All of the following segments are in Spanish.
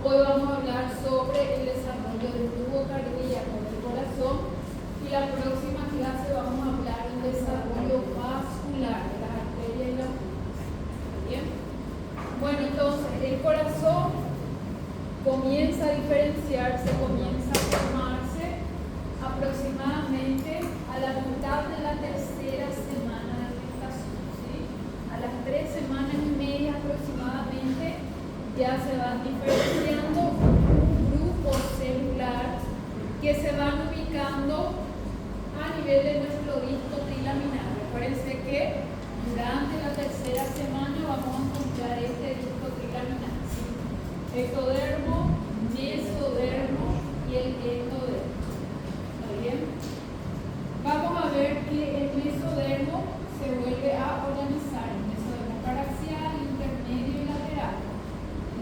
Hoy vamos a hablar sobre el desarrollo del tubo cardíaco del corazón y la próxima clase vamos a hablar del desarrollo vascular de las arterias y las venas. ¿Bien? Bueno, entonces el corazón comienza a diferenciarse, comienza a formarse aproximadamente a la mitad de la tercera semana de gestación, ¿sí? A las 3 semanas y media aproximadamente ya se van diferenciando un grupo celular que se van ubicando a nivel de nuestro disco trilaminar. Recuérdense que durante la tercera semana vamos a encontrar este disco trilaminar, ¿sí? Ectodermo, mesodermo y el endodermo. ¿Está bien? Vamos a ver que el mesodermo se vuelve a organizar en mesodermo paraxial, intermedio y lateral.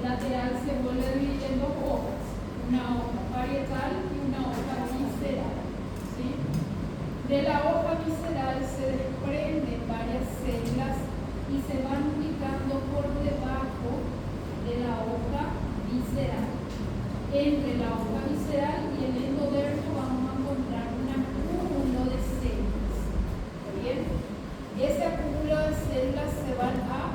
Lateral se vuelve a dividir en dos hojas, una hoja parietal y una hoja visceral, ¿sí? De la hoja visceral se desprenden varias células y se van ubicando por debajo de la hoja visceral. Entre la hoja visceral y el endodermo vamos a encontrar un acúmulo de células. ¿Está bien? Ese acúmulo de células se van a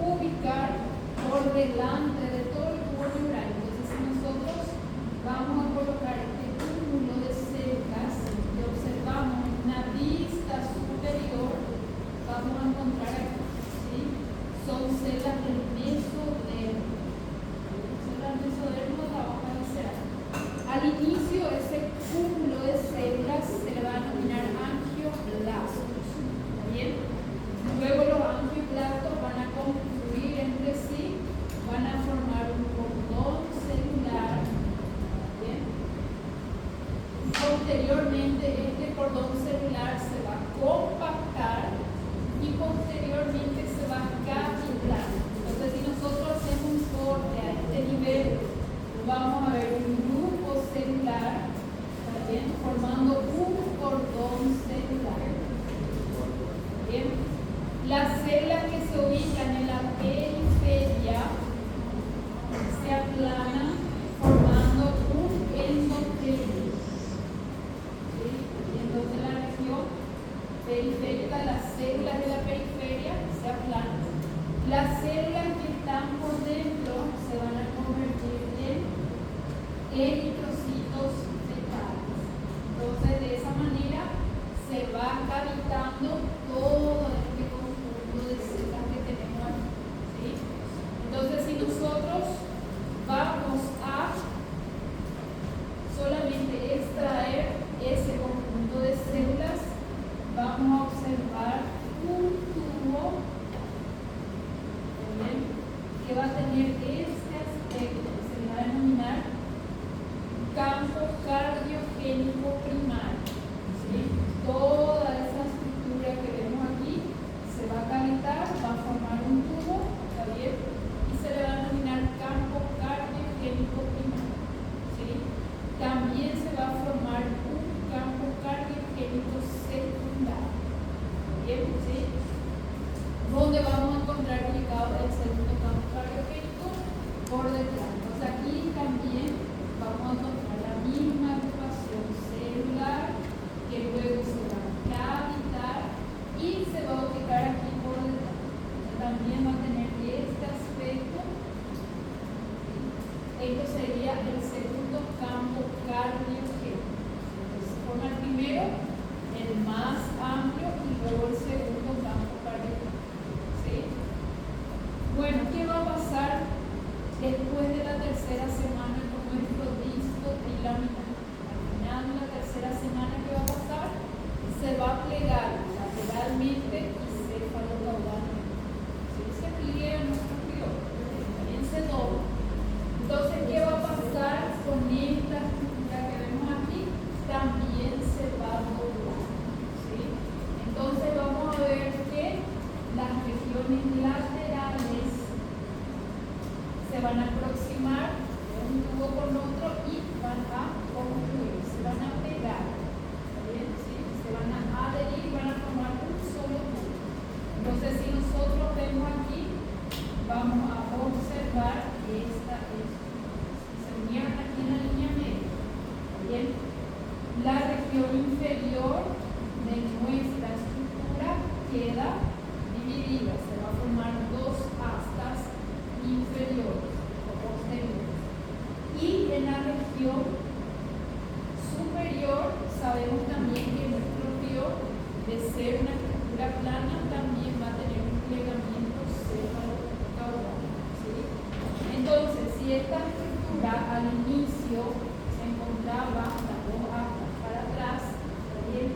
ubicar por delante de todo el tubo neural. Entonces, si nosotros vamos a colocar este cúmulo de células y observamos una vista superior, vamos a encontrar aquí, ¿sí? Son células del mesodermo. Células del mesodermo de la hoja visceral. Al inicio, ese cúmulo de células se le va a denominar angioblastos. ¿Está bien? Luego los angioblastos van a confluir entre sí, van a formar un cordón celular. ¿Bien? Posteriormente este cordón celular se va a compactar y posteriormente se va a capilar. Entonces, si nosotros hacemos un corte a este nivel, vamos a ver un grupo celular, ¿está bien? Formando un cordón celular. ¿Bien? Las células que se ubican en la periferia se aplanan formando un endotelio. ¿Sí? Entonces la región periférica, las células de la periferia se aplanan. Las células que están por dentro se van a convertir en eritrocitos fetales. Entonces de esa manera se va cavitando todo este conjunto de células que tenemos aquí, ¿sí? Entonces, si nosotros vamos a solamente extraer ese conjunto de células, vamos a observar un tubo, ¿bien?, que va a tener este aspecto que se le va a denominar campo cardiogénico primario, ¿sí? Toda esa estructura que vemos aquí se va a cavitar, va a formar un tubo, ¿está bien? Y se le va a denominar campo cardiogénico primario, ¿sí? También se va a formar un campo cardiogénico secundario, ¿bien? ¿Sí? Donde vamos a encontrar ubicado el segundo campo cardiogénico por detrás. Entonces aquí también vamos a encontrar la misma agrupación celular que luego se va a cavitar y se va a ubicar aquí por detrás. Entonces también va a tener este aspecto. Esto sería el segundo campo cardiogénico. Entonces se forma el primero, el más amplio, y luego el segundo campo cardiogénico. ¿Sí? Bueno, ¿qué va a pasar después de la tercera semana con nuestro disco trilaminar? Al final de la tercera semana, ¿qué va a pasar? Se va a plegar lateralmente y cefalocaudalmente. ¿Sí? Se pliega en nuestro criollo, también se dobla. Entonces, ¿qué va a pasar con esta estructura que vemos aquí? También se va a doblar. ¿Sí? Entonces, vamos a ver que las regiones laterales se van a aproximar de un tubo con otro y van a confluir, se van a pegar. ¿Está bien? ¿Sí? Se van a adherir, van a formar un solo tubo. Entonces, si nosotros vemos aquí, vamos a observar esta estructura. región superior, sabemos también que nuestro río, de ser una estructura plana, también va a tener un plegamiento céfalo-caudal, ¿sí? Entonces, si esta estructura al inicio se encontraba las dos astas para atrás, ¿está bien?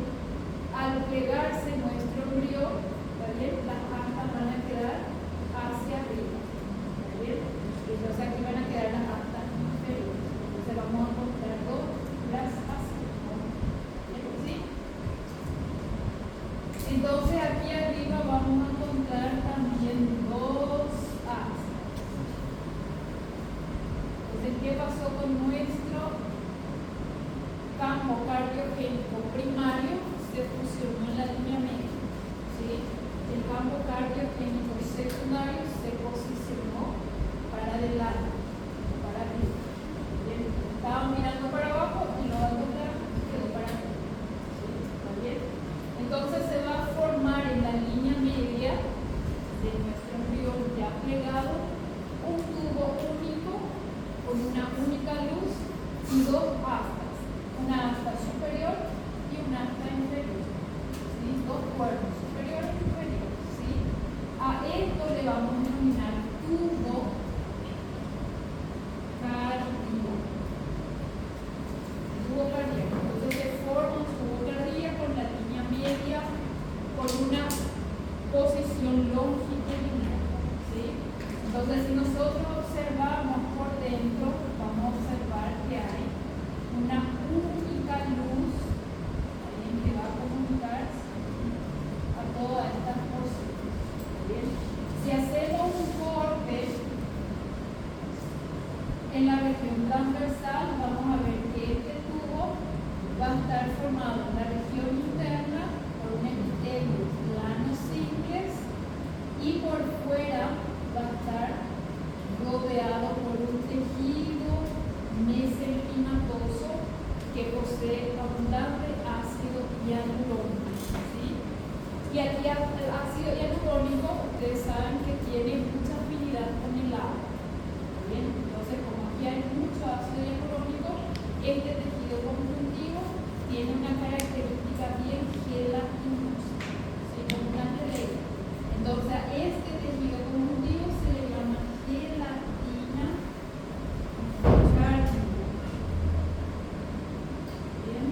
Al plegarse nuestro río, ¿está bien? Las astas van a quedar hacia arriba, ¿está bien? Entonces aquí van a quedar las astas inferiores. Entonces vamos a encontrar dos brazos así, ¿sí? Entonces aquí arriba vamos a encontrar también dos astas. Entonces, ¿qué pasó con nuestro campo cardiogénico primario? Se fusionó en la línea media, ¿sí? El campo cardiogénico secundario se posicionó para adelante, para arriba. ¿Bien? Estaba mirando para abajo y lo va a encontrar, quedó para arriba, ¿sí? ¿Está bien? Entonces se va a formar en la línea media de nuestro río ya plegado un tubo único con una única luz y dos astas, una asta superior y una asta inferior, ¿sí? Dos cuernos, superior y inferior, ¿sí? A esto le vamos a denominar tubo cardíaco. Tubo cardíaco. Entonces se forma un tubo cardíaco con la línea media con una posición longitudinal, ¿sí? Entonces, si nosotros observamos por dentro, vamos a observar que hay una única luz que va a comunicar a todas estas porciones. ¿Bien? Si hacemos un corte en la región transversal, vamos a ver que este tubo va a estar formado en la región interna por un epitelio plano simples y por fuera va a estar rodeado por un tejido mesenquimatoso que posee abundante ácido hialurónico, ¿sí? Y aquí el ácido hialurónico, ustedes saben que tiene mucha afinidad con el agua, ¿bien? Entonces, como aquí hay mucho ácido hialurónico, este tejido conjuntivo tiene una característica bien gelatinosa, ¿sí? Como una geleia. Entonces, a este tejido conjuntivo se le llama gelatina cardíaca. Bien.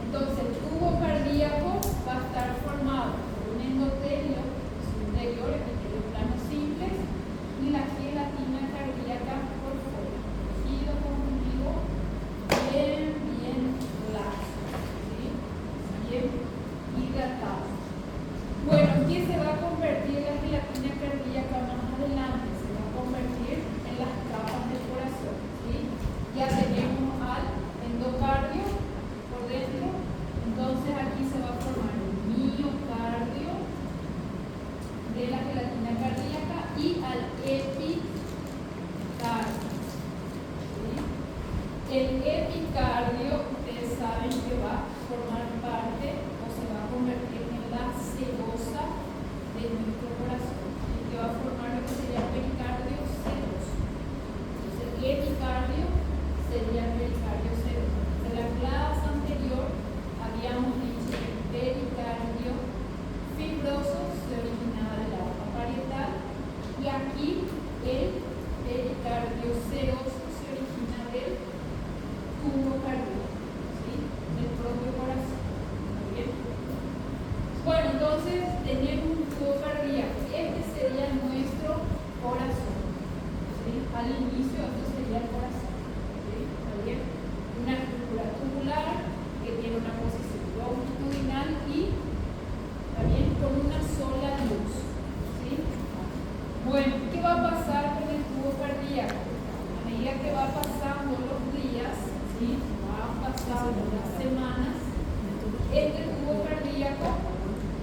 Entonces, el tubo cardíaco va a estar formado por un endotelio superior, epitelio plano simples, y la gelatina cardíaca por fuera. Tejido conjuntivo bien laxo, ¿sí? Bien hidratado. Bueno, ¿en qué se va a convertir la gelatina cardíaca más adelante? Se va a convertir en las capas del corazón, ¿sí? Ya tenemos al endocardio por dentro, entonces aquí se va a formar el miocardio de la gelatina cardíaca y al epicardio, ¿sí? El epicardio, ustedes saben que va a formar parte o se va a convertir en la serosa de nuestro corazón, y que va a formar lo que sería pericardio seroso. Entonces, el epicardio sería el pericardio seroso. En la clase anterior habíamos dicho que el pericardio fibroso se originaba de la hoja parietal y aquí el pericardio seroso se origina del tubo cardíaco, ¿sí? Del propio corazón. ¿Muy bien? Bueno, entonces tenemos un tubo cardíaco. Este sería nuestro corazón, ¿sí? Al inicio esto sería el corazón, ¿sí? ¿Está bien? Una estructura tubular que tiene una posición longitudinal y también con una sola luz, ¿sí? Bueno, ¿qué va a pasar con el tubo cardíaco? A medida que va pasando los días, ¿sí? Va pasando las semanas, este tubo cardíaco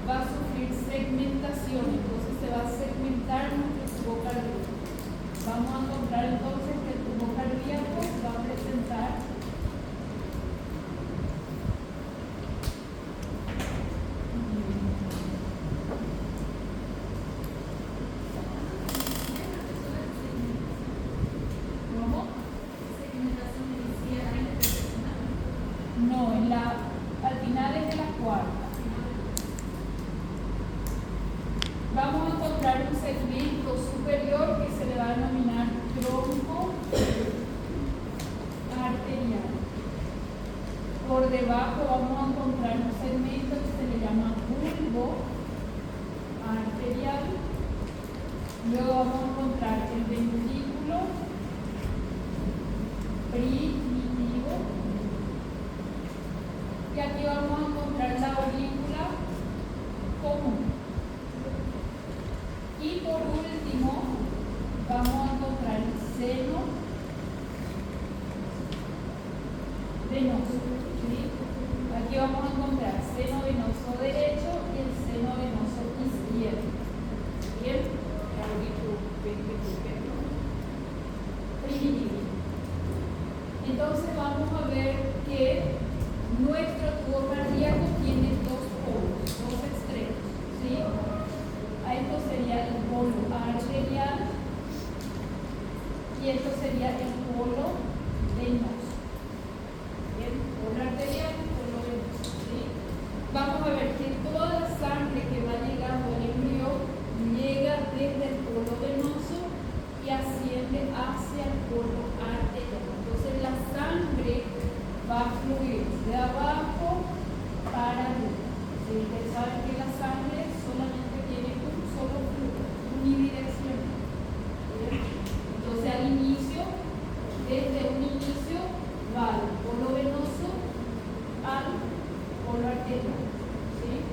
va a sufrir segmentación, entonces se va a segmentar nuestro tubo cardíaco. Vamos a encontrar entonces que el tubo cardíaco va a presentar ¿cómo? Segmentación inicial. encontrar un segmento superior que se le va a denominar tronco arterial. Por debajo vamos a encontrar un segmento que se le llama bulbo arterial. Luego vamos a encontrar el ventrículo primitivo. Y aquí vamos a encontrar la aurícula común. Y por último, vamos a encontrar el seno venoso. ¿Sí? Aquí vamos a encontrar seno venoso derecho y el seno venoso izquierdo. ¿Bien? Primitivo. Entonces vamos a ver que nuestro tubo cardíaco tiene dos polos, dos extremos. ¿Sí? A esto sería el polo arterial y esto sería el polo venoso. Bien, polo arterial y polo venoso. ¿Sí? Vamos a ver que toda la sangre que va llegando al embrión llega desde el polo venoso y asciende hacia el polo arterial. Entonces la sangre va a fluir de abajo para arriba. ¿Sí? Ustedes saben que la sangre solamente tiene un solo flujo, unidireccional. Entonces al inicio, desde un inicio, va del polo venoso al polo arterial. ¿Sí?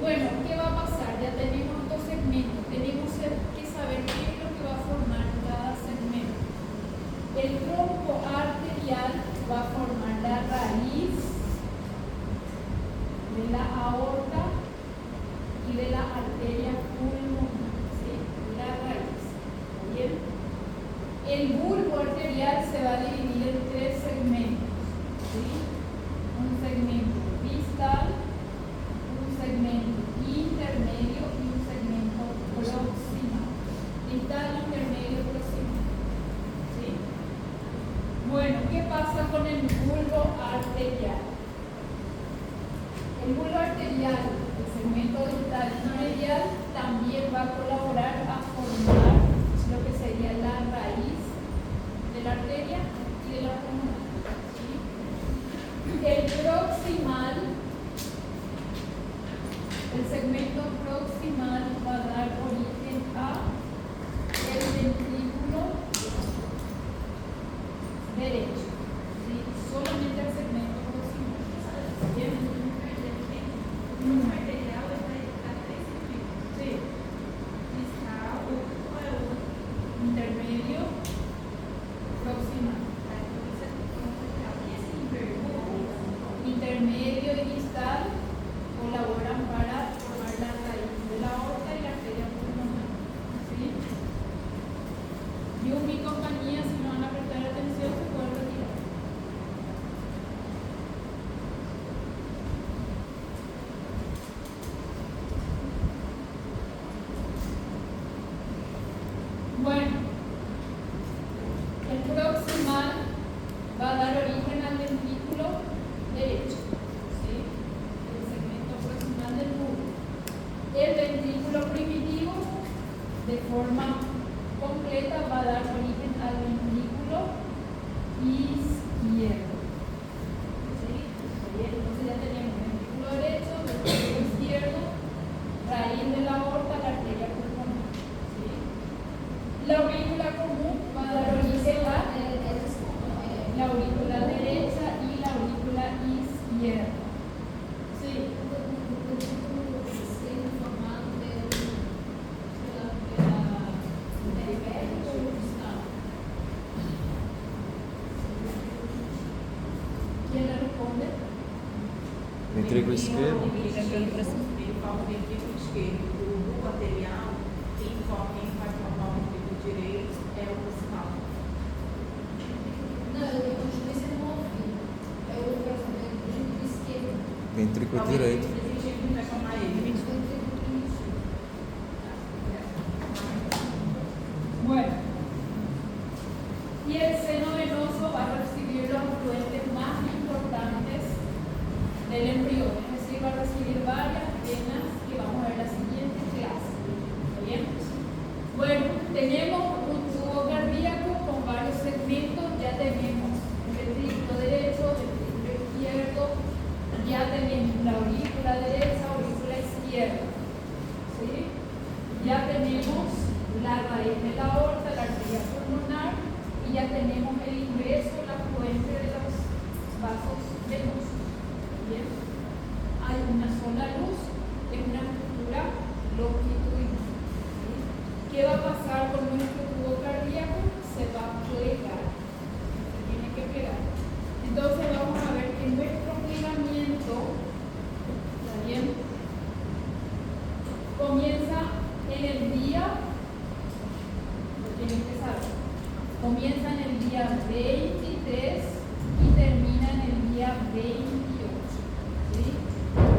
Bueno, ¿qué va a pasar? Ya tenemos dos segmentos. Tenemos que saber qué es lo que va a formar cada segmento. El tronco arterial va a formar la raíz de la aorta y de la arteria pulmonar. ¿Sí? La raíz. ¿Bien? El bulbo arterial se va a dividir en tres segmentos. ¿Sí? Un segmento distal, un segmento intermedio y un segmento proximal. Distal, intermedio, proximal. ¿Sí? Bueno, ¿qué pasa con el bulbo arterial? El bulbo arterial, el segmento distal intermedial, también va a colaborar a formar lo que sería la raíz de la arteria y de la pulmonar. ¿Sí? El proximal, el segmento proximal va a dar origen a el ventrículo derecho. ¿Sí? Solamente el segmento proximal. ¿Bien? Sí. Intermedio, proximal. Intermedio y distal colaboran para formar la raíz de la aorta y la arteria pulmonar. ¿Sí? Yo, mi compañía, si no van a prestar atención, se pueden retirar. Bueno, el proximal va a dar origen al ventrículo derecho. ¿Sí? El segmento proximal del bulbo. El ventrículo primitivo, de forma completa, va a dar origen al ventrículo izquierdo. ¿Sí? Bien, entonces ya tenemos ventrículo derecho, ventrículo izquierdo, raíz de la aorta, la arteria pulmonar. ¿Sí? La aurícula común va a dar origen a la aurícula derecha y la aurícula izquierda. ¿Sí? ¿Quién le responde? Ventrículo esquerdo. Ele forma o ventrículo esquerdo. O bulbo arterial, quem vai formar o ventrículo direito é o proximal. Não, eu continuei sendo uma ouvido. É o ventrículo esquerdo. Ventrículo direito. Ele vai formar ele. Bueno, y el seno venoso va a recibir los afluentes más importantes del embrión, es decir, va a recibir varias venas que vamos a ver en la siguiente clase. ya tenemos la raíz de la aorta, la arteria pulmonar, y ya tenemos el ingreso, la afluencia de los vasos venosos. Bien, hay una sola luz, es una estructura longitudinal. ¿Sí? ¿Qué va a pasar con nuestro tubo cardíaco? Se va a plegar, se tiene que plegar. Entonces vamos a ver que nuestro plegamiento, ¿está bien?, comienza en el día, lo tienen que saber, comienza en el día 23 y termina en el día 28. ¿Sí?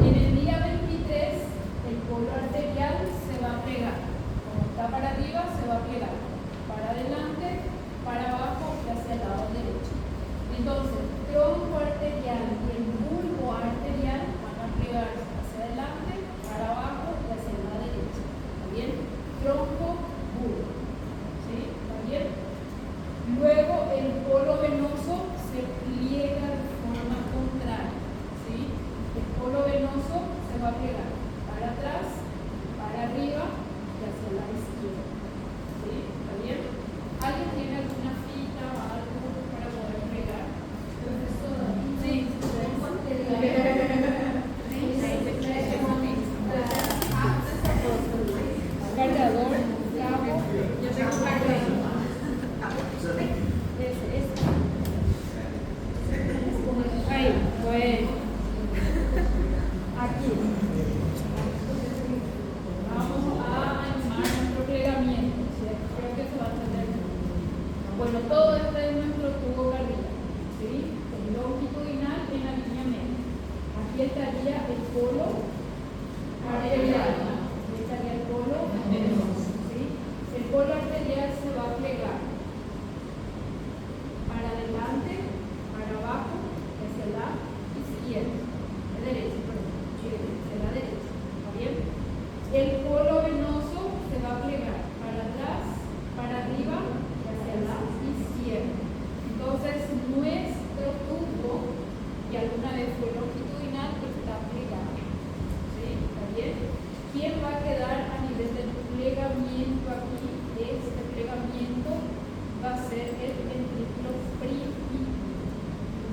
En el día 23 el polo arterial se va a plegar. Como está para arriba, se va a plegar. Para adelante, para abajo y hacia el lado derecho. Entonces, tronco arterial y el bulbo arterial van a plegarse hacia adelante, para abajo y hacia la derecha. ¿Está bien? Tronco, bulbo. ¿Sí? ¿Está bien? Luego el polo venoso se pliega de forma contraria. ¿Sí? El polo venoso se va a plegar para atrás, para arriba y hacia la izquierda. ¿Sí? ¿Está bien? ¿Alguien tiene alguna fita o algo para poder plegar? Sí. Cargador, cabo. Yo tengo un cargador. Ahí, bueno. Aquí. Vamos a animar nuestro plegamiento. ¿Cierto? Creo que se va a entender. Bueno, todo esto es nuestro tubo cardíaco. ¿Sí? El longitudinal en la línea media. Aquí estaría el polo arterial. Aquí estaría el polo venoso. ¿Sí? El polo arterial se va a plegar para adelante, para abajo, hacia la izquierda, derecha, perdón, hacia la derecha. ¿Está bien? El polo venoso se va a plegar para atrás, para arriba y hacia la izquierda. Entonces, nuestro tubo, que alguna vez fue longitudinal, está plegado. ¿Sí? ¿Está bien? ¿Quién va a quedar a nivel del plegamiento aquí? Este plegamiento va a ser el ventrículo primitivo.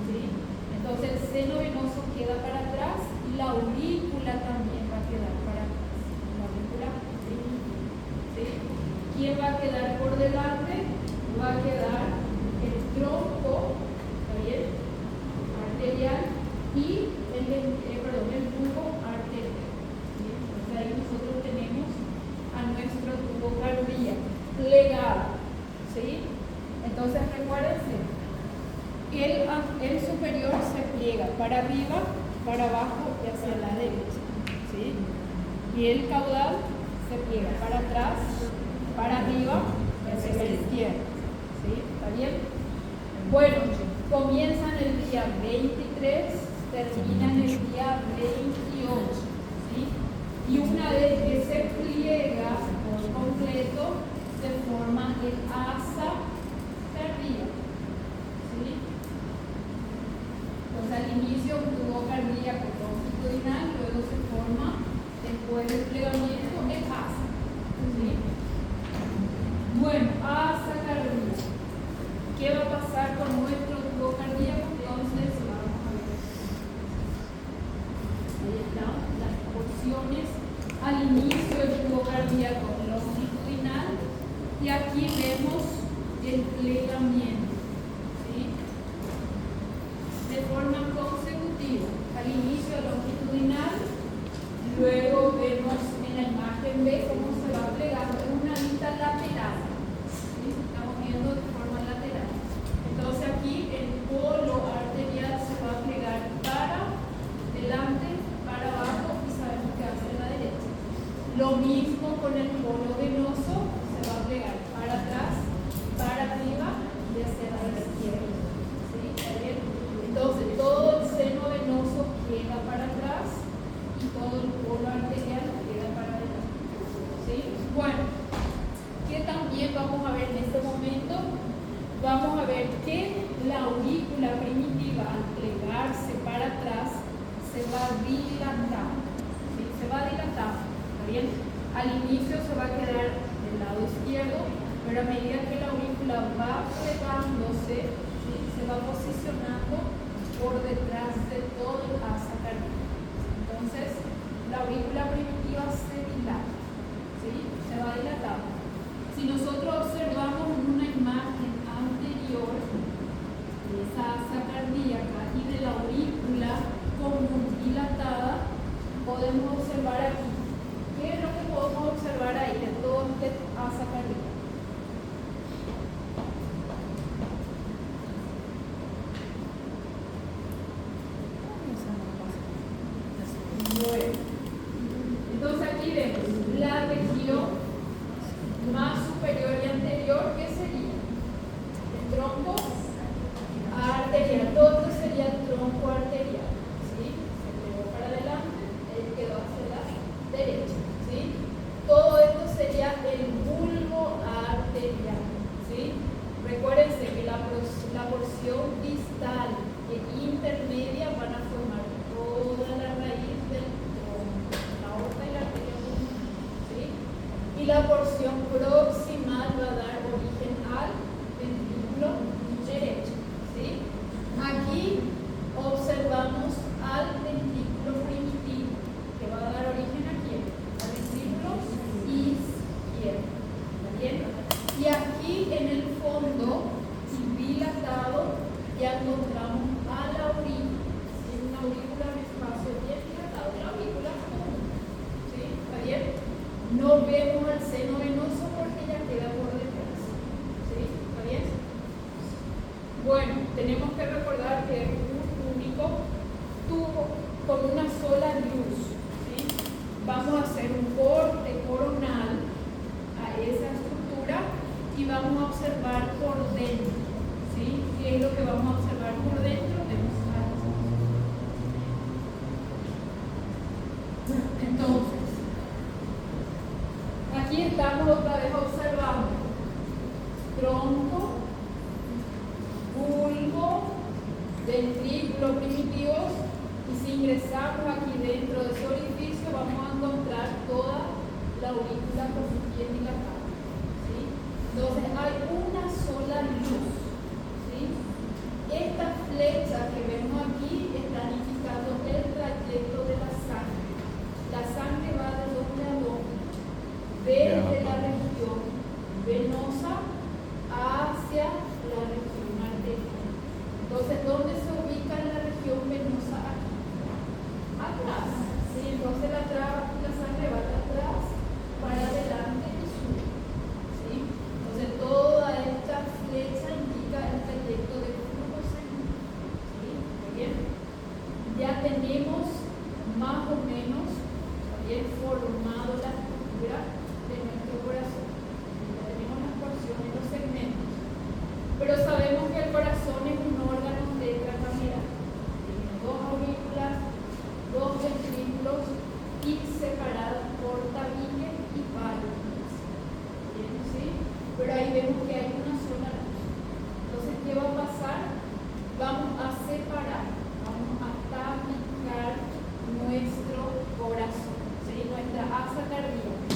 ¿Sí? Entonces el seno venoso queda para atrás y la aurícula también va a quedar para atrás. La aurícula primitiva. ¿Sí? ¿Quién va a quedar por delante? Va a quedar el tronco, ¿está bien?, arterial y el tubo arterial. ¿Sí? Entonces ahí nosotros tenemos a nuestro tubo cardíaco plegado. ¿Sí? Entonces recuérdense, el superior se pliega para arriba, para abajo y hacia la derecha. ¿Sí? Y el caudal se pliega para atrás, para arriba y hacia la izquierda. ¿Sí? ¿Está bien? Bueno, comienza en el día 23, termina en el día 28. ¿Sí? Y una vez que se pliega por completo, se forma el asa cardíaco. ¿Sí? Entonces al inicio un tubo cardíaco longitudinal, luego se forma, después del plegamiento, el asa. ¿Sí? Bueno, asa cardíaco. ¿Qué va a pasar con nuestro tubo cardíaco? Entonces vamos a ver. Ahí están las porciones al inicio del tubo cardíaco longitudinal. Y aquí vemos el plegamiento. ¿Sí? De forma consecutiva. Al inicio longitudinal, luego vemos en la imagen B cómo se va plegando en una vista lateral. ¿Sí? Estamos viendo de forma lateral. Entonces aquí el polo arterial se va a plegar para delante, para abajo y sabemos que hacia la derecha. Lo mismo con el polo venoso, se va a plegar para atrás, para arriba y hacia la izquierda. ¿Sí? ¿Está bien? Entonces todo el seno venoso queda para atrás y todo el polo arterial queda para adelante. ¿Sí? Bueno, que también vamos a ver en este momento, vamos a ver que la aurícula primitiva al plegarse para atrás se va dilatando. ¿Sí? Se va dilatando. ¿Está bien? Al inicio se va a quedar del lado izquierdo, pero a medida que la aurícula va plegándose, ¿sí? Se va posicionando por detrás de todo el asa cardíaca. Entonces, la aurícula primitiva se dilata, ¿sí? Se va dilatando. Si nosotros observamos una imagen anterior de esa asa cardíaca y de la aurícula común dilatada, podemos observar aquí. ¿Qué es lo que podemos observar ahí de todo este asa cardíaca? Bueno, entonces aquí vemos la región más superior y anterior, ¿qué sería? El tronco arterial. Todo esto sería el tronco arterial, ¿sí? Se quedó para adelante, él quedó hacia la derecha, ¿sí? Todo esto sería el bulbo arterial, ¿sí? Recuérdense que la porción distal e intermedia van a formar toda la raíz del tronco, la aorta y la arteria pulmonar, ¿sí? Y la porción proximal va a dar origen al ventrículo derecho, ¿sí? Aquí observamos al ventrículo primitivo, que va a dar origen a quién? Al ventrículo izquierdo, ¿está bien? Y aquí en el fondo, dilatado, ya encontramos a la aurícula, ¿sí? Una aurícula en espacio bien dilatado, la aurícula común, ¿sí? ¿Está bien? No vemos al seno venoso porque ya queda por detrás, ¿sí? ¿Está bien? Bueno, tenemos que recordar que es un único tubo con una sola luz, ¿sí? Vamos a hacer un corte coronal a esa estructura y vamos a observar por dentro, ¿sí? ¿Qué es lo que vamos a observar por dentro? Entonces, aquí estamos otra vez observando tronco, bulbo, ventrículo primitivos, y si ingresamos aquí dentro de ese orificio vamos a encontrar toda la aurícula con su pie dilatada, ¿sí? Entonces hay una sola luz, ¿sí? Esta flecha que vemos aquí está indicando el trayecto de la sangre. La sangre va de donde a donde, desde la región venosa hacia la región arterial. Entonces, ¿dónde se ubica la región venosa aquí? Atrás, ¿sí? Entonces la sangre va de atrás para adelante y sube, ¿sí? Entonces toda esta flecha indica el trayecto del flujo sanguíneo, ¿sí? ¿Está bien? Ya tenemos más o menos bien formado la estructura de nuestro corazón. Ya tenemos las porciones, los segmentos. Pero sabemos que el corazón es un órgano tetracameral. Tiene dos aurículas, dos ventrículos y separados por tabique y válvulas. ¿Bien? ¿Sí? Pero ahí vemos que hay una sola luz. Entonces, ¿qué va a pasar? Vamos a separar, vamos a tabicar nuestro corazón, ¿sí? Nuestra asa cardíaca.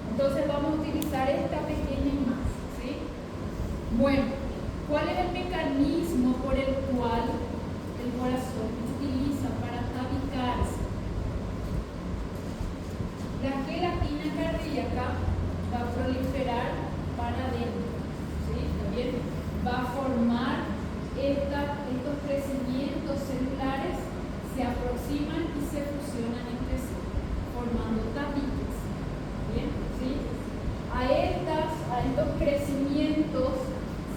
Entonces vamos a utilizar esta pequeña imagen, ¿sí? Bueno, ¿cuál es el mecanismo por el cual el corazón utiliza para tabicarse? La gelatina cardíaca va a proliferar para adentro, ¿sí? ¿Está bien? Va a formar estos crecimientos celulares, se aproximan y se fusionan entre sí, formando tabiques. ¿Bien? ¿Sí? A estos crecimientos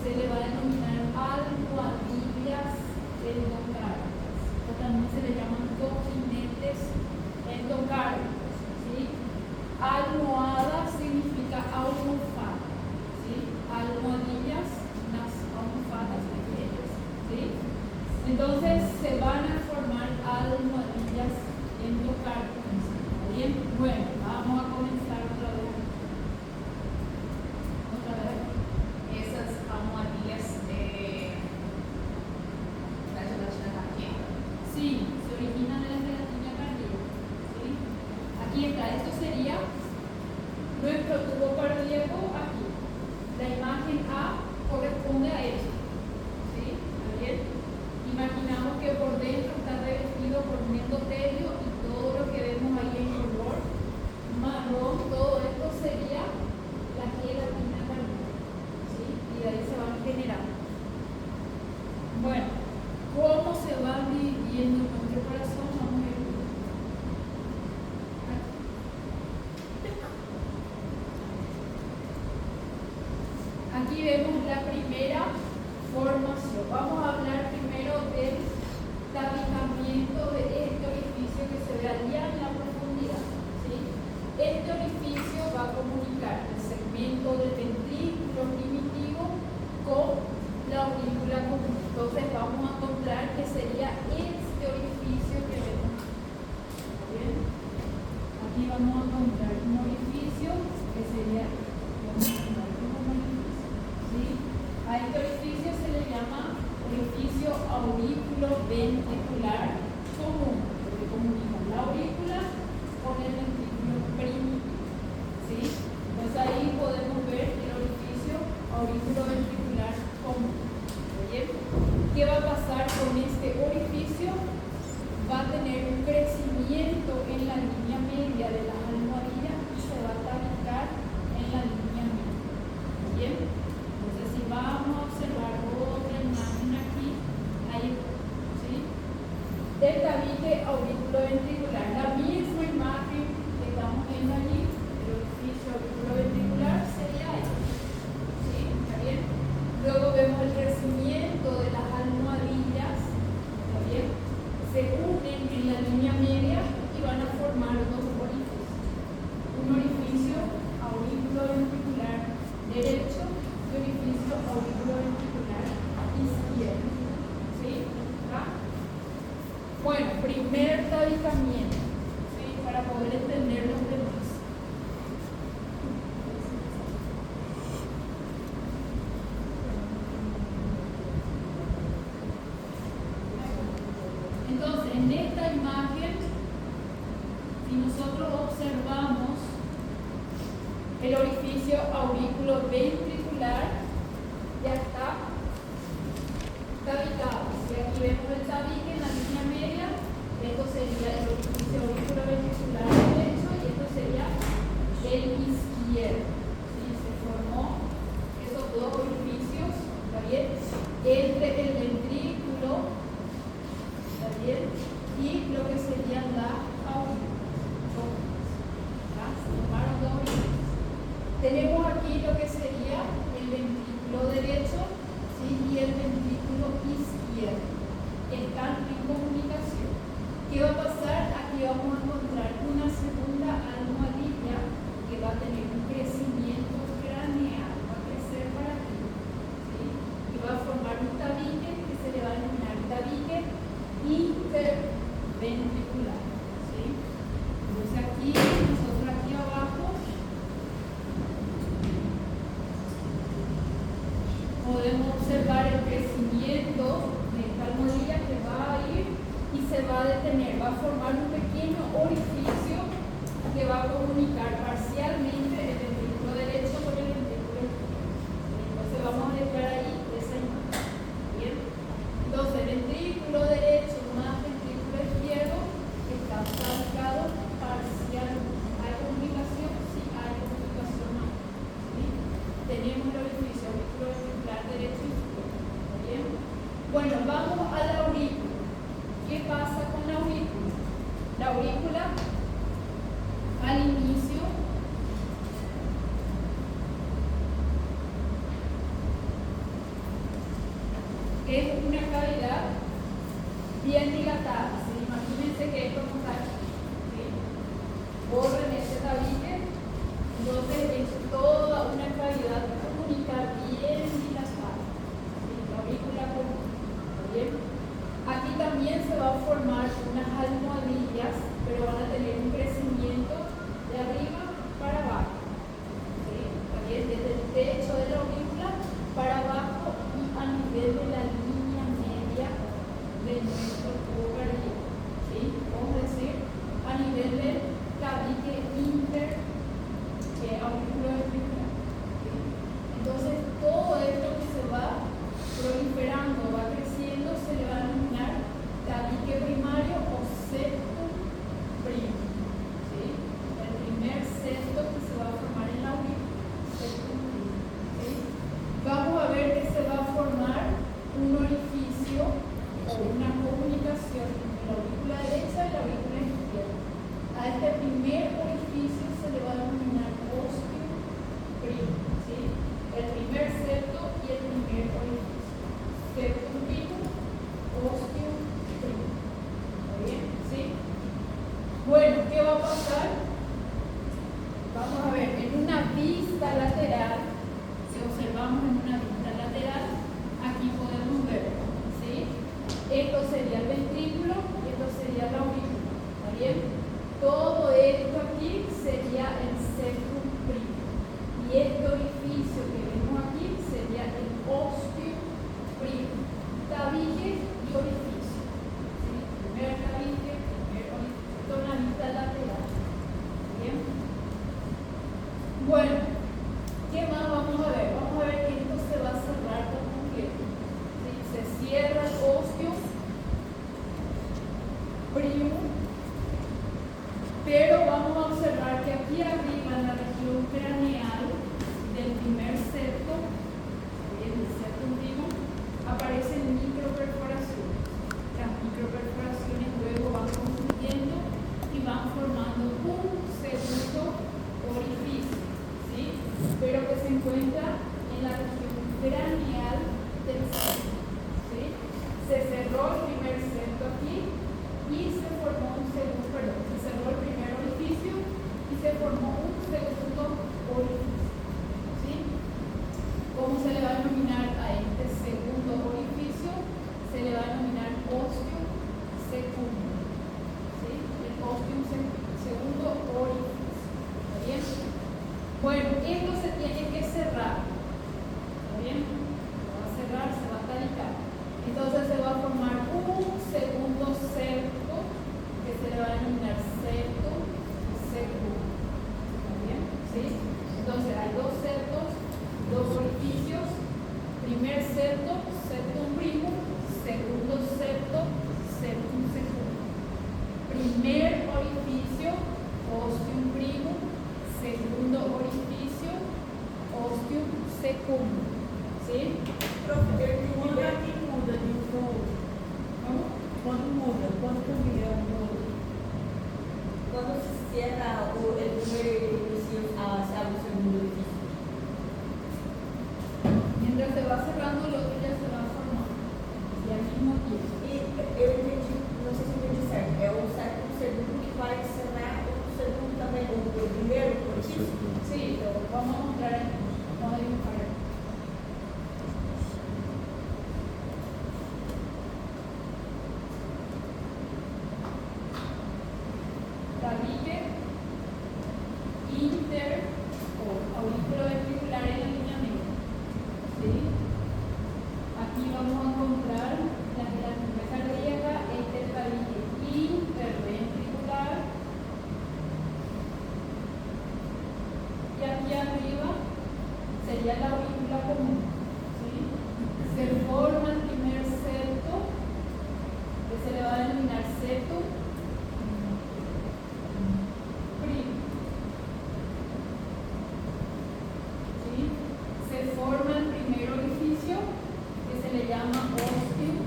se le va a denominar almohadillas endocárdicas, o también se le llaman cojinetes endocárdicos, ¿sí? Almohada significa almohada, ¿sí? Almohadillas, unas almohadas pequeñas, ¿sí? Entonces se van a formar almohadillas endocárdicas. Bien, bueno, vamos a comenzar otra vez. Essas almohadillas da gelatina cardíaca? Sí, se originan de la gelatina cardíaca, ¿sí? Aquí está, esto sería Aquí vemos la primera formación. Vamos a hablar primero del tabicamiento de este orificio que se ve allá en la profundidad. ¿Sí? Este orificio va a comunicar el segmento del ventrículo primitivo con la aurícula común. Entonces vamos a encontrar que sería este orificio que vemos. ¿Bien? Aquí vamos a encontrar un orificio que sería, ¿sí? A este orificio se le llama orificio aurículo-ventricular común, porque comunica la aurícula con el ventrículo primitivo. ¿Sí? Entonces ahí podemos ver el orificio aurículo-ventricular común. ¿Bien? ¿Qué va a pasar con este orificio? Va a tener un crecimiento en la línea media de las almohadillas y se va a tabicar en la línea media. ¿Bien? Entonces, si vamos a observar otra imagen aquí, ahí, ¿sí? Del tabique auriculoventricular, la misma imagen que estamos viendo allí, el orificio auriculoventricular sería este. ¿Sí? ¿Está bien? Luego vemos el crecimiento de las almohadillas. ¿Está bien? Se unen en la línea media y van a formar dos orificios. Un orificio auriculoventricular derecho y orificio auriculoventricular izquierdo. ¿Sí? ¿Acá? Bueno, primer tabicamiento, ¿sí? Para poder entender los demás. Entonces, en esta imagen, si nosotros observamos el orificio auriculoventricular, ya está tabicado. Si aquí vemos el tabique en la línea media, esto sería el orificio auriculoventricular derecho y esto sería el izquierdo. ¿Sí? Se formó esos dos orificios, ¿está bien? Entre el ventrículo, ¿está bien? Y lo que serían las aurículas. Se formaron dos orificios. Tenemos aquí lo que sería el ventrículo derecho, ¿sí? Y el ventrículo izquierdo. Están en comunicación. ¿Qué va a pasar? Aquí vamos a encontrar una segunda almohadilla que va a tener un crecimiento craneal, va a crecer para aquí, ¿sí? Y va a formar un tabique que se le va a denominar tabique interventricular. ¿Sí? Entonces aquí, nosotros aquí abajo, podemos observar el crecimiento de esta almohadilla que va a ir y se va a detener, va a formar un pequeño orificio que va a comunicar parcialmente el ventrículo derecho con el ventrículo izquierdo. Entonces vamos a dejar ahí esa imagen. ¿Bien? Entonces, ventrículo derecho más ventrículo izquierdo está tabicado parcialmente. ¿Hay comunicación? Sí, hay comunicación más. ¿Sí? Tenemos el orificio auriculoventricular derecho y izquierdo. ¿Bien? Bueno, vamos a la aurícula. ¿Qué pasa con la aurícula? La aurícula, al inicio, es una cavidad bien dilatada. ¿Sí? Imagínense que esto no está aquí. ¿Sí? Borren ese tabique. Entonces es toda una cavidad única bien dilatada. ¿Sí? La aurícula común. ¿Bien? Aquí también se va a formar unas almohadillas, pero van a tener un crecimiento de arriba para abajo. ¿Sí? También desde el techo de la aurícula para abajo y a nivel de la línea media de nuestro tubo cardíaco. ¿Sí? Vamos a decir a nivel del tabique auriculoventricular. ¿Sí? Entonces todo esto que se va proliferando, va creciendo, se le va a denominar tabique primario o septum primo. ¿Sí? El primer septo que se va a formar en la aurícula, septum primo. ¿Sí? Vamos a ver que se va a formar un orificio o una comunicación entre la aurícula derecha y la aurícula izquierda. A este primer orificio se le va a denominar ostium primo. ¿Sí? El primer septo y el primer orificio. Septum primum, ostium primum. ¿Está bien? ¿Sí? Bueno, ¿qué va a pasar? Vamos a ver, en una vista lateral, si observamos en una vista lateral, aquí podemos ver, ¿sí? Esto sería el ventrículo y esto sería la aurícula, ¿está bien? Todo esto aquí sería el septum primum. Y este orificio que vemos aquí sería el ostium primum. Tabique y orificio. ¿Sí? Primer tabique, primer orificio. Esto es una vista lateral. ¿Bien? Bueno, ¿qué más vamos a ver? Vamos a ver que esto se va a cerrar por completo. ¿Sí? Se cierra el ostium primum. Pero vamos a observar que aquí arriba en la región craneal del primer septo, el septum primum, aparecen microperforaciones. Las microperforaciones luego van confluyendo y van formando un segundo orificio, ¿sí? Pero que se encuentra en la región craneal del septo, ¿sí? Se cerró el primer septo aquí y se formó un segundo, perdón, se cerró el primer orificio y se formó un segundo orificio, ¿sí? ¿Cómo se le va a denominar a este segundo orificio? Se le va a denominar ostium secundum, ¿sí? El ostium segundo orificio, ¿está bien? Bueno, esto se tiene que cerrar, ¿está bien? Se va a cerrar, se va a talicar. Entonces se va a formar un segundo septo que se le va a denominar septum secundum. ¿Está bien? ¿Sí? Entonces hay dos septos, dos orificios. Primer septo, septum primum. Segundo septo, septum secundum. Primer orificio, ostium primum. Segundo orificio, ostium secundum. ¿Sí? Profe, quando aqui muda de novo, quando muda, quando cambia o novo, Quando se cierra o el primer orificio, se abre el segundo orificio. Mientras se va cerrando, el otro ya se va formando. Y al mismo tiempo. E eu entendi, não sei se eu entendi certo, é o século segundo que vai cerrar o segundo também, o primeiro orificio. Sí, lo vamos a mostrar aquí. Vamos a dibujar aquí. Tabique, inter o aurículo ventricular en la línea media. ¿Sí? Aquí vamos a encontrar la anatomía cardíaca, este tabique interventricular. Y aquí arriba sería la aurícula común. ¿Sí? Se forma el primer septo, que se le va a denominar septum primum. ¿Sí? Se forma el primer orificio, que se le llama ostium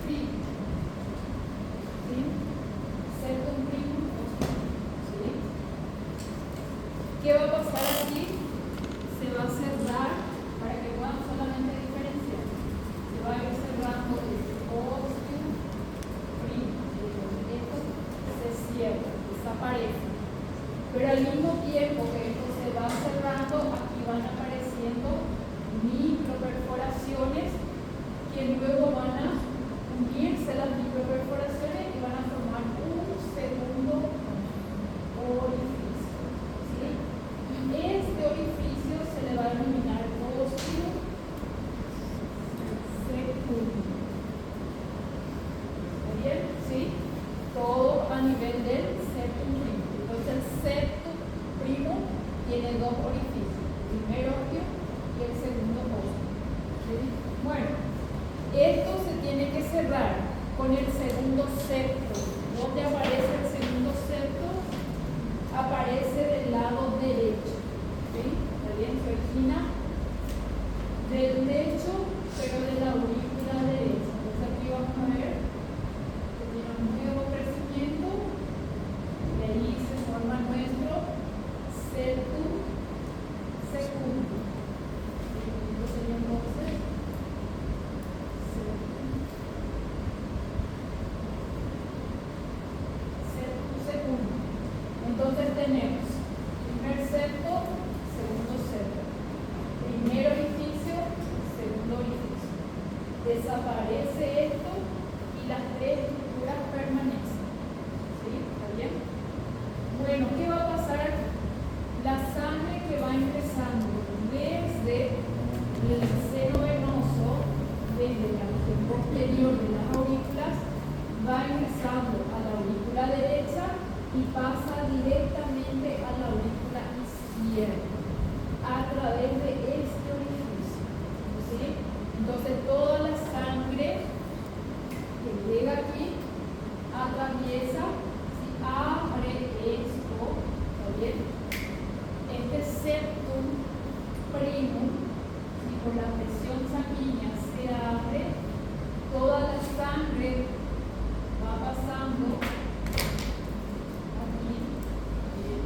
primum. ¿Sí? Septum primum, ostium primum. ¿Sí? ¿Qué va a pasar aquí? Se va a cerrar, para que puedan solamente diferenciar. Se va a ir cerrando el ostium primum. Esto se cierra, desaparece. Pero al mismo tiempo que esto se va cerrando, aquí van apareciendo microperforaciones que luego van a unirse las microperforaciones y van a formar un segundo orificio. ¿Sí? Y este orificio se le va a denominar ostium secundum. ¿Está bien? ¿Sí? Todo a nivel del septum primum. Entonces el septum primum tiene dos orificios, el primer ostium y el segundo ostium. ¿Sí? Bueno, esto se tiene que cerrar con el segundo septo. ¿Dónde aparece el segundo septo? Aparece del lado derecho. ¿Sí? ¿Está bien? Se origina del lecho, pero de la aurícula derecha. Entonces aquí vamos a ver que tiene un nuevo crecimiento y ahí se forma nuestro septum secundum. ¿Sí? desaparece esto y las tres estructuras permanecen. ¿Sí? ¿Está bien? Bueno, ¿qué va a pasar aquí? La sangre que va ingresando desde el seno venoso, desde la región posterior de las aurículas, va ingresando a la aurícula derecha y pasa directamente a la aurícula izquierda a través de este orificio. ¿Sí? Entonces toda la sangre que llega aquí atraviesa, ¿sí? Abre esto, ¿está bien? Este septum primum, ¿sí? Por la presión sanguínea se abre, toda la sangre va pasando aquí, ¿bien?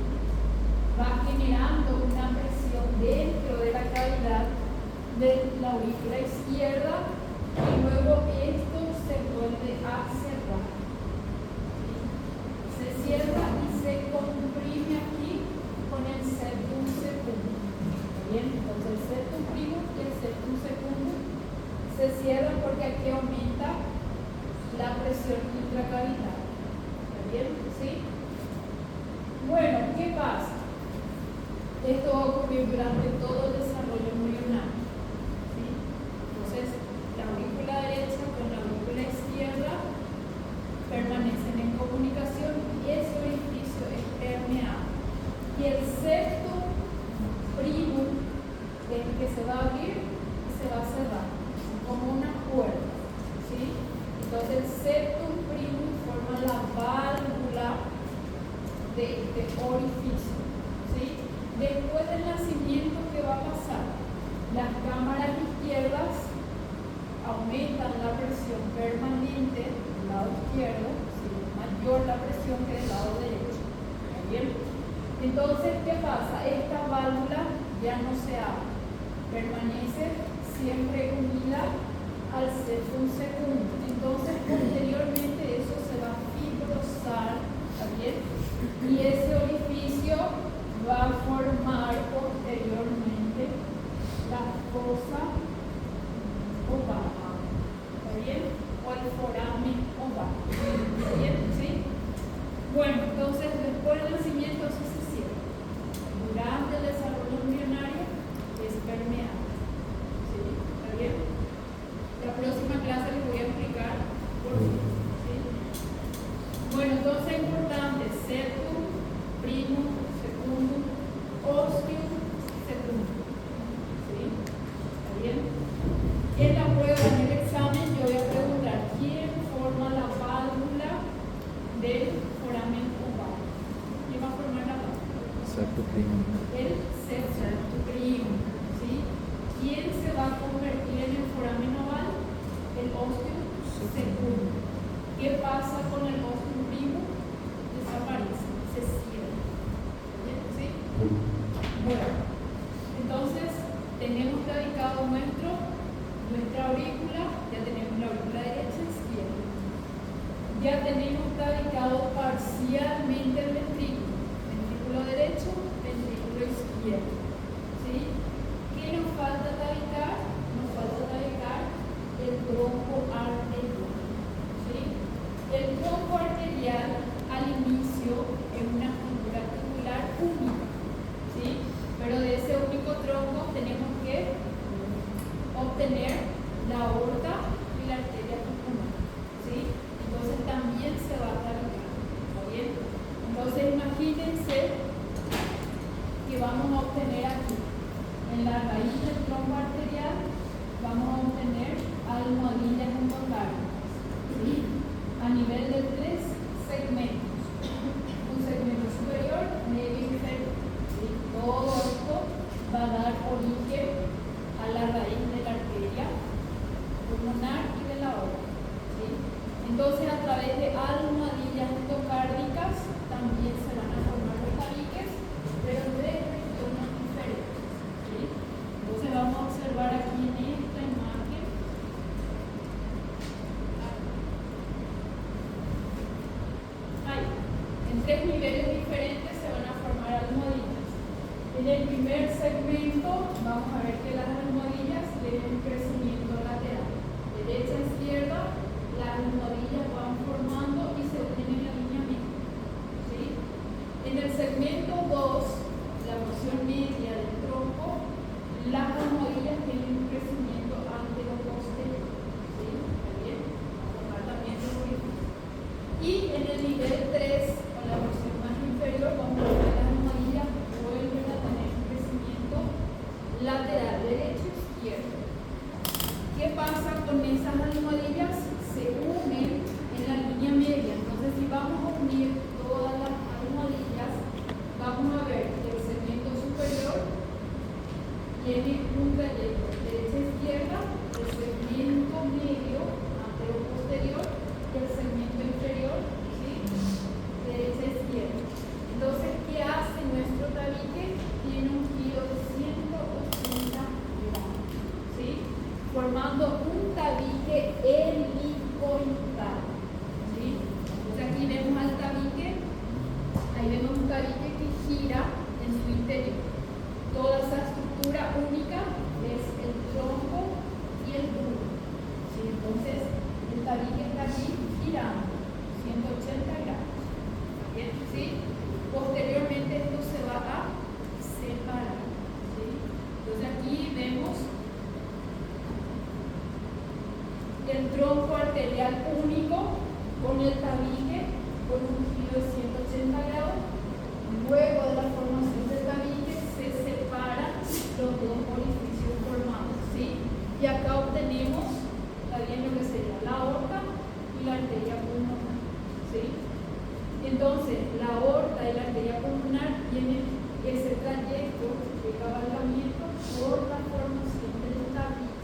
Va generando una presión dentro de la cavidad de la aurícula izquierda y luego esto se vuelve a cerrar. ¿Sí? Se cierra y se comprime aquí con el septum secundum. ¿Bien? Entonces el septum primum y el septum secundum se cierran porque aquí aumenta la presión intracavital. ¿Está bien? ¿Sí? Bueno, ¿qué pasa? Esto va a ocurrir durante todo el desarrollo embrionario. ¿Sí? Entonces, la aurícula derecha con la aurícula izquierda permanecen en comunicación y ese orificio es permeable. Y el septum primum es el que se va a abrir y se va a cerrar, como una puerta. ¿Sí? Entonces, el septum primum forma la válvula de este orificio. ¿Sí? Después del nacimiento, ¿qué va a pasar? Las cámaras izquierdas aumentan la presión permanente del lado izquierdo, ¿sí? Mayor la presión que del lado derecho. ¿Está bien? Entonces, ¿qué pasa? Esta válvula ya no se abre, permanece siempre unida al septum secundum. Entonces, posteriormente eso se va a fibrosar, ¿está bien? Y ese orificio va a formar posteriormente la fosa oval, ¿está bien? O el foramen oval, ¿está bien? ¿Sí? Bueno, entonces después del nacimiento eso se cierra. Durante el desarrollo embrionario es permeable. ¿Sí? ¿Está bien? La próxima clase les voy a explicar por qué. ¿Sí? Bueno, entonces es importante septum, primum, secundum, ostium, secundum. ¿Sí? ¿Está bien? En la prueba, en el examen, yo voy a preguntar quién forma la válvula del foramen oval. ¿Quién va a formar la válvula? Septum primum. El septum primum. ¿Sí? ¿Quién se va a convertir en el foramen oval? El ostium secundum. ¿Qué pasa con el ostium primum? Desaparece, se cierra. ¿Bien? ¿Sí? Bueno, entonces tenemos dedicado nuestra aurícula, ya tenemos la aurícula derecha e izquierda. Ya tenemos dedicado parcialmente el ventrículo derecho, ventrículo izquierdo. ¿Sí? ¿Qué nos falta dedicar? Nos falta dedicar el tronco arterial. ¿Sí? El tronco arterial al inicio es una figura articular única. ¿Sí? Pero de ese único tronco tenemos que obtener la aorta y la arteria pulmonar. ¿Sí? Entonces también se va a dedicar. ¿Está bien? Entonces imagínense que vamos a obtener aquí, en la raíz del tronco arterial, vamos a obtener almohadillas endocárnicas. ¿Sí? A nivel de 3 segmentos. Un segmento superior, medio y inferior. ¿Sí? Todo esto va a dar origen a la raíz de la arteria pulmonar y de la aorta. ¿Sí? Entonces, a través de almohadillas endocárdicas también se van a formar los tabiques, pero en 3 regiones diferentes. ¿Sí? Entonces, vamos a observar aquí en esta imagen. Ahí, en 3 niveles diferentes se van a formar almohadillas. En el primer segmento vamos a ver que las almohadillas tienen un crecimiento lateral. derecha a izquierda, las almohadillas van formando y se unen en la línea media. ¿Sí? En el segmento 2, la porción media del tronco, las almohadillas tienen un crecimiento antero-posterior. ¿Sí? ¿Está bien? Vamos a tomar también el orificio. Y en el nivel 3, con la porción más inferior, vamos a ver que las almohadillas vuelven a tener un crecimiento lateral, derecho e izquierdo. ¿Qué pasa con esas almohadillas? Se unen en la línea media. Entonces, si vamos a unir todas las almohadillas, vamos a ver que el segmento superior tiene un trayecto derecha a izquierda, el segmento medio antero-posterior y el segmento inferior, ¿sí? Derecha a izquierda. Entonces, ¿qué hace nuestro tabique? Tiene un giro de 180 grados, ¿sí? Formando un tabique helicoidal, ¿sí? Entonces, aquí vemos al tabique, ahí vemos un tabique que gira en su interior. Toda esa estructura única es el tronco y el bulbo, ¿sí? Entonces, el tabique está aquí girando 180 grados. ¿Está bien? ¿Sí? Posteriormente esto se va a separar, ¿sí? Entonces aquí vemos el tronco arterial único con el tabique con un giro de 180 grados. Luego de la formación del tabique se separan los dos orificios formados, ¿sí? Y acá obtenemos también lo que sería la aorta y la arteria pulmonar, ¿sí? Entonces, la aorta y la arteria pulmonar tienen ese trayecto de cabalgamiento por la formación del tabique.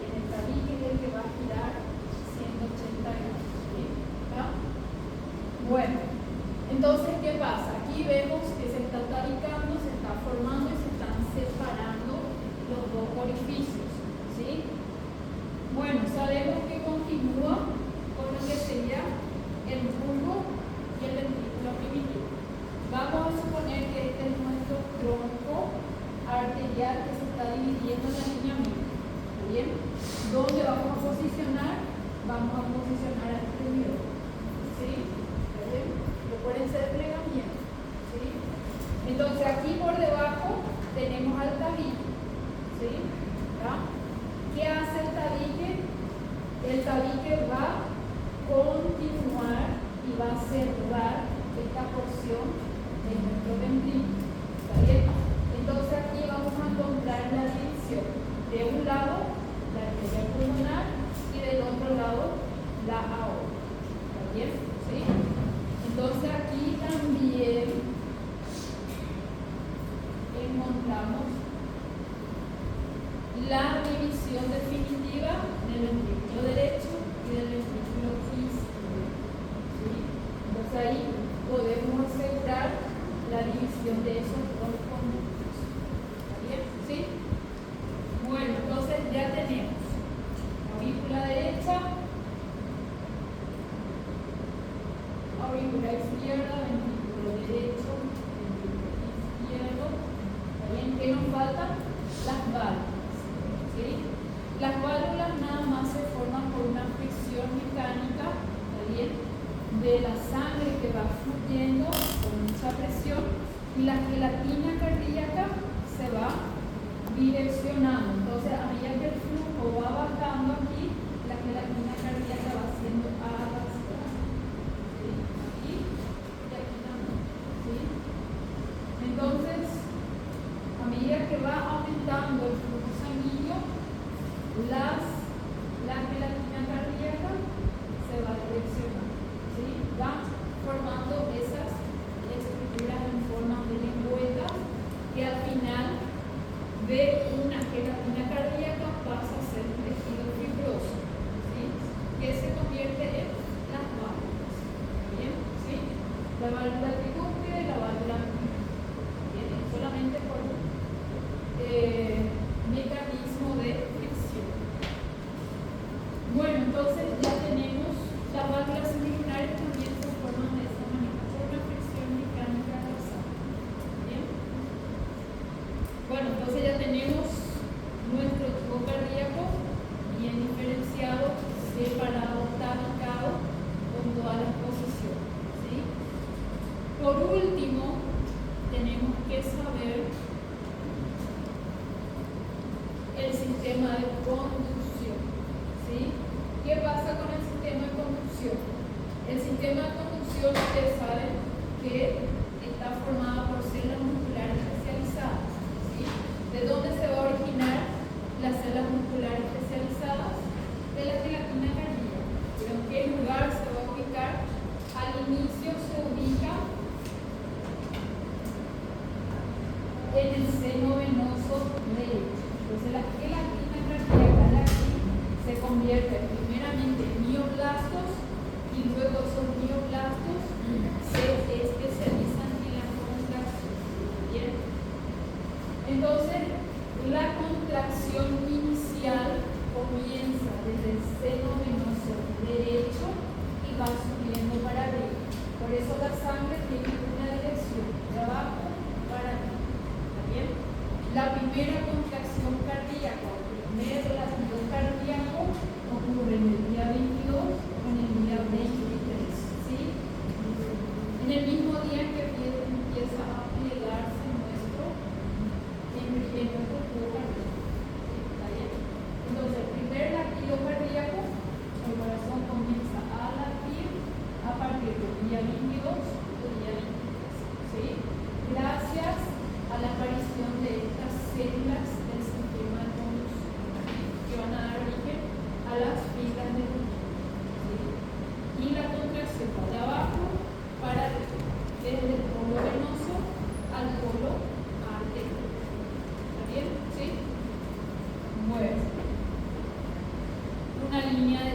En el tabique es el que va a girar 180 grados, ¿sí? ¿Está? Bueno, entonces, ¿qué pasa? Aquí vemos que se está tabicando, se está formando y se están separando los dos orificios, ¿sí? Bueno, sabemos que continúa con lo que sería el bulbo y el ventrículo primitivo. Vamos a suponer que este es nuestro tronco arterial que se está dividiendo en la línea media. ¿Está bien? ¿Dónde vamos a posicionar? Vamos a posicionar al extremidor. ¿Sí? ¿Está bien? Recuérdense del plegamiento. ¿Sí? Entonces aquí por debajo tenemos al tabique. ¿Sí? ¿Está? ¿Qué hace el tabique? El tabique va a continuar y va a cerrar esta porción de nuestro ventrículo. ¿Está bien? Entonces aquí vamos a encontrar la división. De un lado, la arteria pulmonar y del otro lado, la aorta. ¿Está bien? ¿Sí? Entonces aquí también encontramos la división definitiva del ventrículo derecho y del ventrículo izquierdo. ¿Sí? Entonces ahí podemos asegurar la división de esos dos conductos. ¿Está bien? ¿Sí? Bueno, entonces ya tenemos aurícula derecha, aurícula izquierda, ventrículo derecho, ventrículo izquierdo. ¿Está bien? ¿Qué nos faltan? Las válvulas. ¿Sí? Las válvulas nada más se forman por una fricción mecánica, ¿está bien?, de la sangre que va fluyendo con mucha presión y la gelatina cardíaca se va direccionando. Entonces, a medida que el flujo va bajando aquí, la gelatina cardíaca va siendo arrastrada. ¿Sí? Aquí y aquí también. ¿Sí? Entonces, a medida que va aumentando el flujo sanguíneo, la gelatina cardíaca se va direccionando, ¿sí? Va formando esas estructuras en forma de lengüeta que al final de una gelatina cardíaca pasa a ser un tejido fibroso, ¿sí? Que se convierte en las válvulas. ¿Bien? ¿Sí? La válvula tricúspide y la válvula viene solamente por mecanismo de fricción. Bueno, entonces ya tenemos las válvulas circulares también se forman de esta manera, por una fricción mecánica dorsal. ¿Bien? Bueno, entonces ya tenemos nuestro tubo cardíaco bien diferenciado. último, tenemos que saber el sistema de conducción. ¿Sí? ¿Qué pasa con el sistema de conducción? El sistema de conducción, ustedes saben que está formado por células musculares especializadas. ¿Sí? ¿De dónde se va a originar las células musculares especializadas? De la gelatina cardíaca. ¿Pero en qué lugar se va a ubicar? Al inicio se ubica en el seno venoso derecho. Entonces la gelatina cardíaca de aquí se convierte primeramente en mioblastos y luego esos mioblastos se especializan en la contracción. ¿Bien? Entonces la contracción inicial comienza desde el seno venoso derecho y va subiendo para arriba. Por eso la sangre tiene una dirección de abajo para arriba. ¿Está bien? La primera contracción cardíaca, o primer latido cardíaco, ocurre en el día 22 o en el día 23. ¿Sí? En el mismo día que empieza a plegarse nuestro tubo cardíaco. ¿Está bien? Entonces, el primer latido cardíaco, el corazón comienza a latir a partir del día 22 o día 23. ¿Sí? Gracias a la aparición de estas células del sistema de conducción que van a dar origen a las fibras de Purkinje. ¿Sí? Y la contracción va de abajo para arriba, desde el polo venoso al polo arterial. ¿Está bien? ¿Sí? Bueno. Una línea de